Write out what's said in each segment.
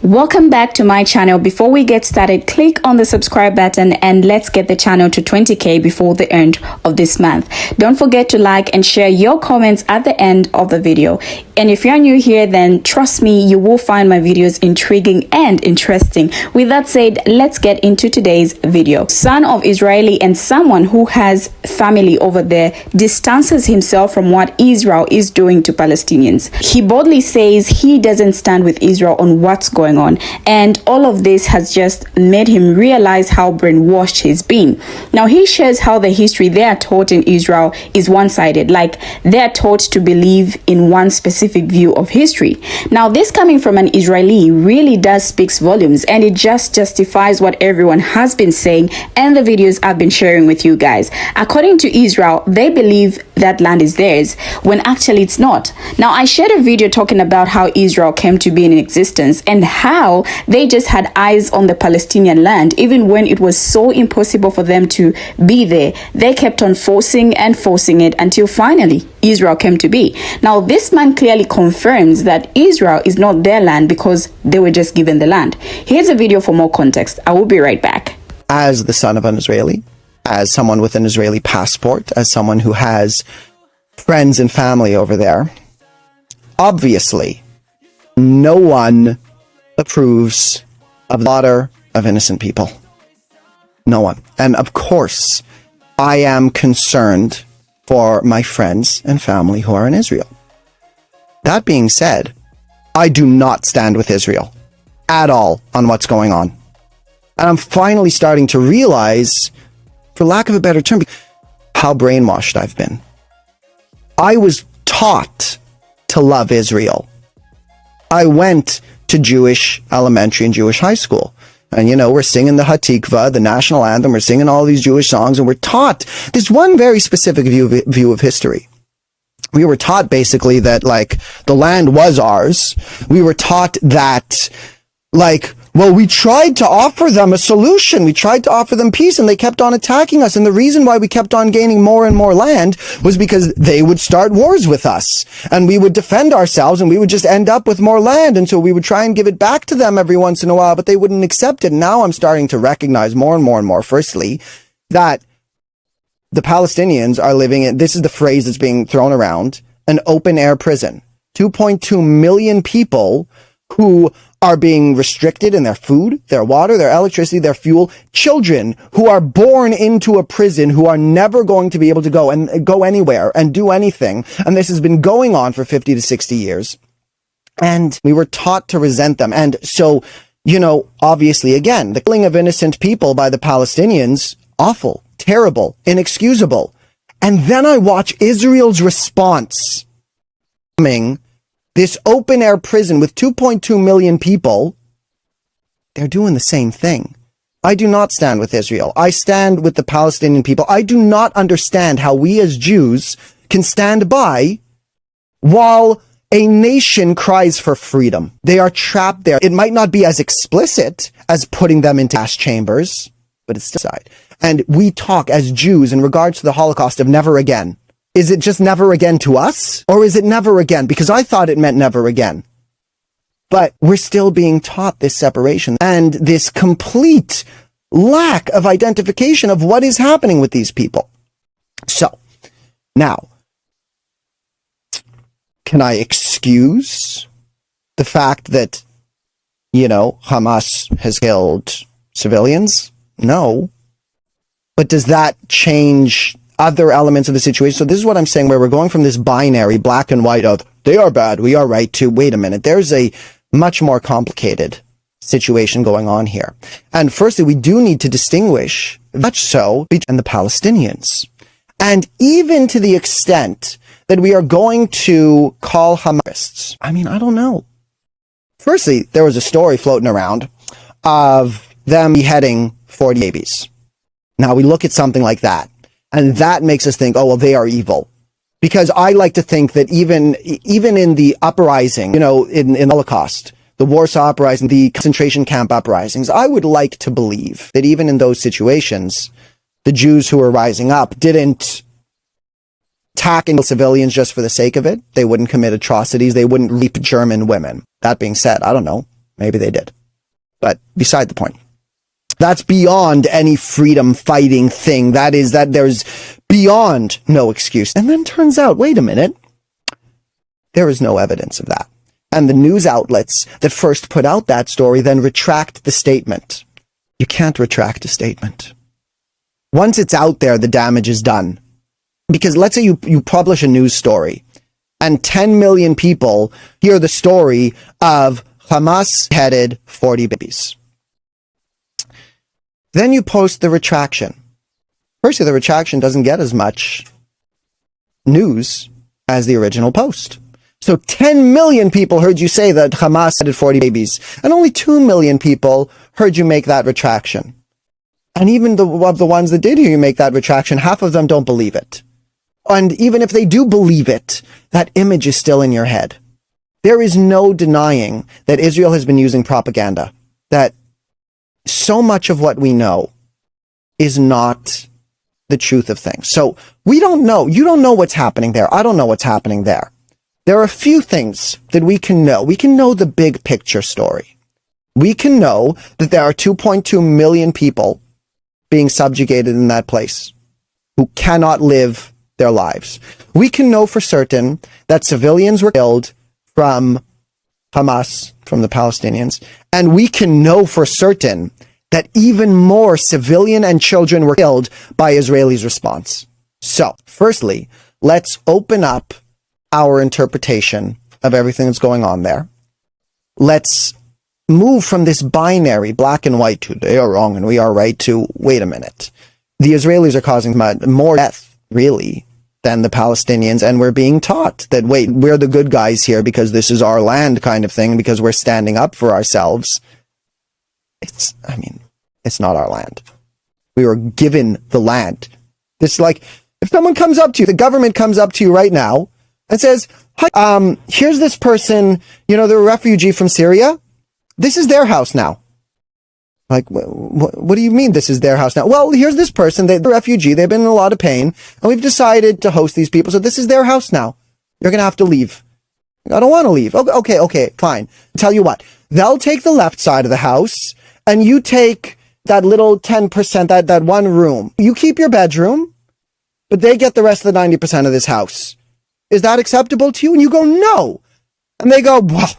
Welcome back to my channel. Before we get started, click on the subscribe button and let's get the channel to 20k before the end of this month. Don't forget to like and share your comments at the end of the video. And if you're new here, then trust me, you will find my videos intriguing and interesting. With that said, let's get into today's video. Son of Israeli and someone who has family over there distances himself from what Israel is doing to Palestinians. He boldly says he doesn't stand with Israel on what's going on, and all of this has just made him realize how brainwashed he's been. Now he shares how the history they are taught in Israel is one-sided, like they are taught to believe in one specific view of history. Now this coming from an Israeli really does speaks volumes, and it just justifies what everyone has been saying and the videos I've been sharing with you guys. According to Israel, they believe that land is theirs when actually it's not. Now I shared a video talking about how Israel came to be in existence and how they just had eyes on the Palestinian land even when it was so impossible for them to be there. They kept on forcing and forcing it until finally Israel came to be. Now this man clearly confirms that Israel is not their land because they were just given the land. Here's a video for more context. I will be right back. As the son of an Israeli, as someone with an Israeli passport, as someone who has friends and family over there, obviously no one approves of the slaughter of innocent people. No one. And of course, I am concerned for my friends and family who are in Israel. That being said, I do not stand with Israel at all on what's going on. And I'm finally starting to realize, for lack of a better term, how brainwashed I've been. I was taught to love Israel. I went to Jewish elementary and Jewish high school. And, you know, we're singing the Hatikva, the national anthem. We're singing all these Jewish songs, and we're taught this one very specific view of history. We were taught basically that, like, the land was ours. We were taught that, like, well, we tried to offer them a solution. We tried to offer them peace, and they kept on attacking us. And the reason why we kept on gaining more and more land was because they would start wars with us, and we would defend ourselves, and we would just end up with more land. And so we would try and give it back to them every once in a while, but they wouldn't accept it. Now I'm starting to recognize more and more and more, firstly, that the Palestinians are living in, this is the phrase that's being thrown around, an open air prison. 2.2 million people who are being restricted in their food, their water, their electricity, their fuel. Children who are born into a prison who are never going to be able to go anywhere and do anything. And this has been going on for 50 to 60 years. And we were taught to resent them. And so, you know, obviously, again, the killing of innocent people by the Palestinians, awful, terrible, inexcusable. And then I watch Israel's response coming. This open-air prison with 2.2 million people, they're doing the same thing. I do not stand with Israel. I stand with the Palestinian people. I do not understand how we as Jews can stand by while a nation cries for freedom. They are trapped there. It might not be as explicit as putting them into gas chambers, but it's still side. And we talk as Jews in regards to the Holocaust of never again. Is it just never again to us? Or is it never again? Because I thought it meant never again. But we're still being taught this separation and this complete lack of identification of what is happening with these people. So, now, can I excuse the fact that, you know, Hamas has killed civilians? No. But does that change other elements of the situation? So this is what I'm saying, where we're going from this binary black and white of they are bad, we are right, to wait a minute, there's a much more complicated situation going on here. And firstly, we do need to distinguish, much so, between the Palestinians. And even to the extent that we are going to call Hamas, I mean, I don't know. Firstly, there was a story floating around of them beheading 40 babies. Now we look at something like that, and that makes us think, oh, well, they are evil. Because I like to think that even in the uprising, you know, in the Holocaust, the Warsaw Uprising, the concentration camp uprisings, I would like to believe that even in those situations, the Jews who were rising up didn't attack civilians just for the sake of it. They wouldn't commit atrocities. They wouldn't rape German women. That being said, I don't know. Maybe they did. But beside the point. That's beyond any freedom fighting thing. That is that there's beyond no excuse. And then turns out, wait a minute, there is no evidence of that. And the news outlets that first put out that story then retract the statement. You can't retract a statement. Once it's out there, the damage is done. Because let's say you publish a news story and 10 million people hear the story of Hamas headed 40 babies. Then you post the retraction. Firstly, the retraction doesn't get as much news as the original post. So 10 million people heard you say that Hamas headed 40 babies, and only 2 million people heard you make that retraction. And even of the ones that did hear you make that retraction, half of them don't believe it. And even if they do believe it, that image is still in your head. There is no denying that Israel has been using propaganda, that so much of what we know is not the truth of things. So we don't know. You don't know what's happening there. I don't know what's happening there. There are a few things that we can know. We can know the big picture story. We can know that there are 2.2 million people being subjugated in that place who cannot live their lives. We can know for certain that civilians were killed from Hamas, from the Palestinians, and we can know for certain that even more civilian and children were killed by Israelis' response. So, firstly, let's open up our interpretation of everything that's going on there. Let's move from this binary, black and white, to they are wrong and we are right, to wait a minute. The Israelis are causing more death, really, than the Palestinians, and we're being taught that, wait, we're the good guys here because this is our land kind of thing, because we're standing up for ourselves. It's not our land. We were given the land. It's like, if someone comes up to you, the government comes up to you right now and says, hi, here's this person, they're a refugee from Syria. This is their house now. Like, what do you mean this is their house now? Well, here's this person, they're a refugee, they've been in a lot of pain, and we've decided to host these people, so this is their house now. You're going to have to leave. I don't want to leave. Okay, fine. Tell you what, they'll take the left side of the house, and you take that little 10%, that one room. You keep your bedroom, but they get the rest of the 90% of this house. Is that acceptable to you? And you go, no. And they go, well,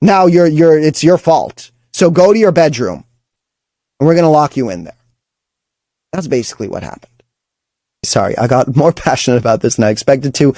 now it's your fault. So go to your bedroom, and we're going to lock you in there. That's basically what happened. Sorry, I got more passionate about this than I expected to.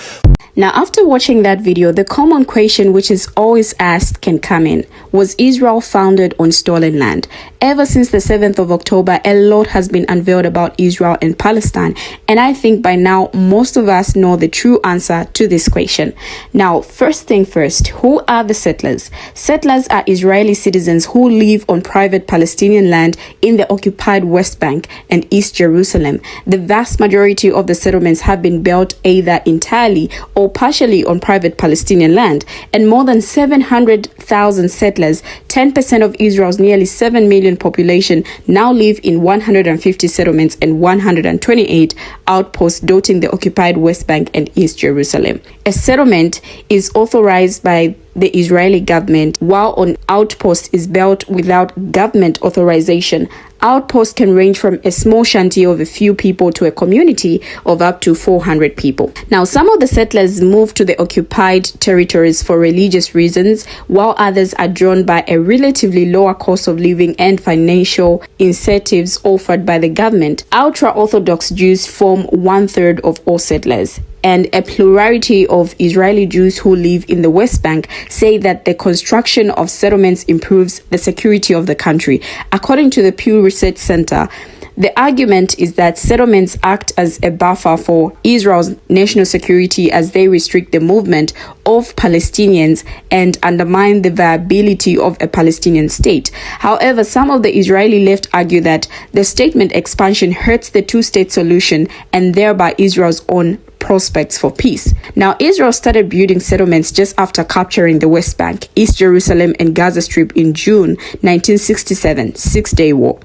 Now, after watching that video, the common question which is always asked can come in. Was Israel founded on stolen land? Ever since the 7th of October, a lot has been unveiled about Israel and Palestine. And I think by now, most of us know the true answer to this question. Now, first thing first, who are the settlers? Settlers are Israeli citizens who live on private Palestinian land in the occupied West Bank and East Jerusalem. The vast majority of the settlements have been built either entirely or partially on private Palestinian land, and more than 700,000 settlers, 10% of Israel's nearly 7 million population, now live in 150 settlements and 128 outposts dotting the occupied West Bank and East Jerusalem. A settlement is authorized by the Israeli government, while an outpost is built without government authorization. Outposts can range from a small shanty of a few people to a community of up to 400 people. Now, some of the settlers moved to the occupied territories for religious reasons, while others are drawn by a relatively lower cost of living and financial incentives offered by the government. Ultra-Orthodox Jews form 1/3 of all settlers, and a plurality of Israeli Jews who live in the West Bank say that the construction of settlements improves the security of the country. According to the Pew Research Center, the argument is that settlements act as a buffer for Israel's national security as they restrict the movement of Palestinians and undermine the viability of a Palestinian state. However, some of the Israeli left argue that the statement expansion hurts the two-state solution and thereby Israel's own prospects for peace. Now, Israel started building settlements just after capturing the West Bank, East Jerusalem, and Gaza Strip in June 1967, Six-Day War.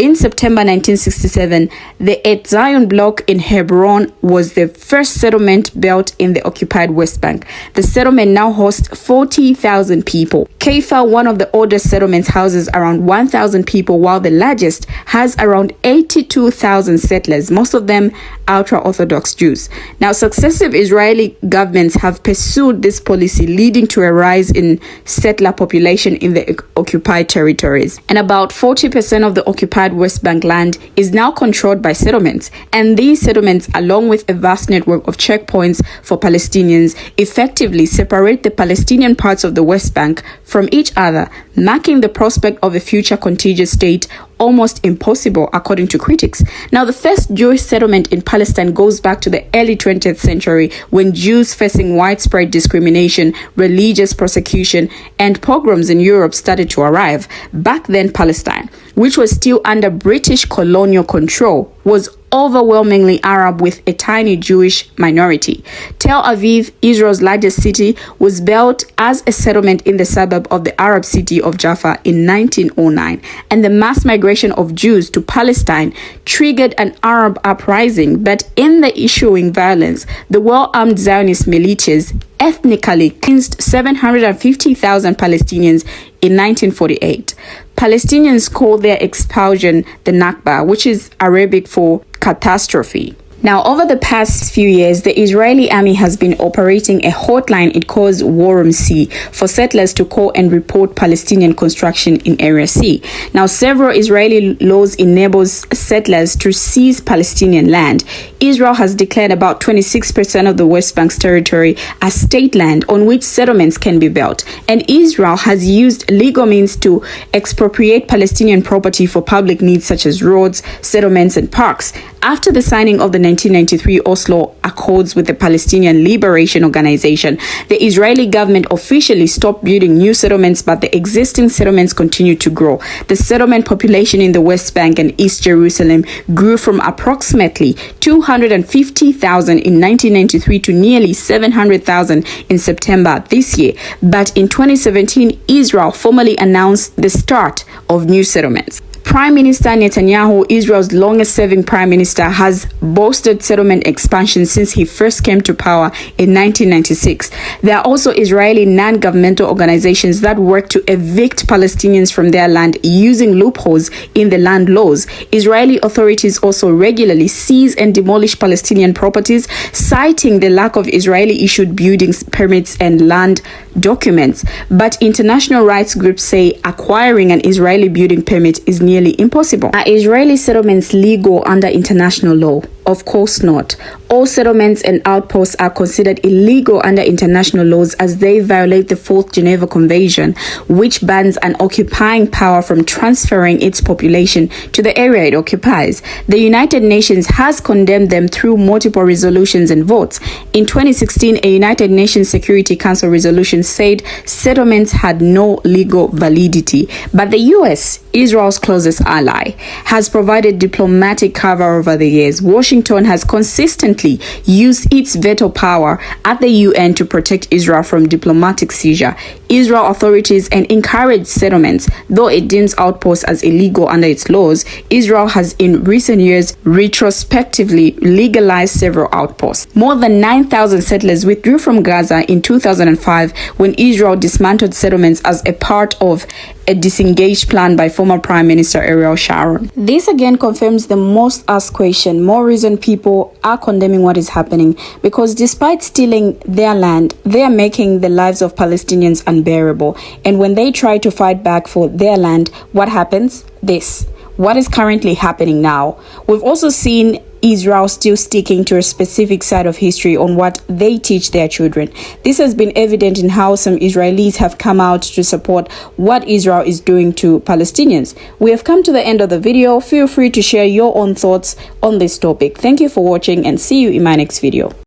In September 1967, the Et Zion block in Hebron was the first settlement built in the occupied West Bank. The settlement now hosts 40,000 people. Kaifa, one of the oldest settlements, houses around 1,000 people, while the largest has around 82,000 settlers, most of them ultra-Orthodox Jews. Now, successive Israeli governments have pursued this policy, leading to a rise in settler population in the occupied territories. And about 40% of the occupied West Bank land is now controlled by settlements. And these settlements, along with a vast network of checkpoints for Palestinians, effectively separate the Palestinian parts of the West Bank from each other, making the prospect of a future contiguous state almost impossible, according to critics. Now, the first Jewish settlement in Palestine goes back to the early 20th century, when Jews facing widespread discrimination, religious persecution, and pogroms in Europe started to arrive. Back then, Palestine, which was still under British colonial control, was overwhelmingly Arab with a tiny Jewish minority. Tel Aviv, Israel's largest city, was built as a settlement in the suburb of the Arab city of Jaffa in 1909, and the mass migration of Jews to Palestine triggered an Arab uprising. But in the ensuing violence, the well-armed Zionist militias ethnically cleansed 750,000 Palestinians in 1948. Palestinians call their expulsion the Nakba, which is Arabic for catastrophe. Now, over the past few years, the Israeli army has been operating a hotline it calls War Room C for settlers to call and report Palestinian construction in Area C. Now, several Israeli laws enables settlers to seize Palestinian land. Israel has declared about 26% of the West Bank's territory as state land on which settlements can be built. And Israel has used legal means to expropriate Palestinian property for public needs such as roads, settlements, and parks. After the signing of the 1993 Oslo Accords with the Palestinian Liberation Organization, the Israeli government officially stopped building new settlements, but the existing settlements continue to grow. The settlement population in the West Bank and East Jerusalem grew from approximately 250,000 in 1993 to nearly 700,000 in September this year. But in 2017, Israel formally announced the start of new settlements. Prime Minister Netanyahu, Israel's longest-serving prime minister, has boasted settlement expansion since he first came to power in 1996. There are also Israeli non-governmental organizations that work to evict Palestinians from their land using loopholes in the land laws. Israeli authorities also regularly seize and demolish Palestinian properties, citing the lack of Israeli-issued building permits and land documents. But international rights groups say acquiring an Israeli building permit is nearly impossible. Are Israeli settlements legal under international law? Of course not. All settlements and outposts are considered illegal under international laws as they violate the Fourth Geneva Convention, which bans an occupying power from transferring its population to the area it occupies. The United Nations has condemned them through multiple resolutions and votes. In 2016, a United Nations Security Council resolution said settlements had no legal validity, but the US, Israel's closest ally, has provided diplomatic cover over the years. Washington has consistently used its veto power at the UN to protect Israel from diplomatic seizure. Israel authorities and encourage settlements, though it deems outposts as illegal under its laws. Israel has in recent years retrospectively legalized several outposts. More than 9,000 settlers withdrew from Gaza in 2005 when Israel dismantled settlements as a part of a disengaged plan by former Prime Minister Ariel Sharon. This again confirms the most asked question. More reason people are condemning what is happening, because despite stealing their land, they are making the lives of Palestinians unbearable. And when they try to fight back for their land, what happens? This. What is currently happening now? We've also seen Israel still sticking to a specific side of history on what they teach their children. This has been evident in how some Israelis have come out to support what Israel is doing to Palestinians. We have come to the end of the video. Feel free to share your own thoughts on this topic. Thank you for watching and see you in my next video.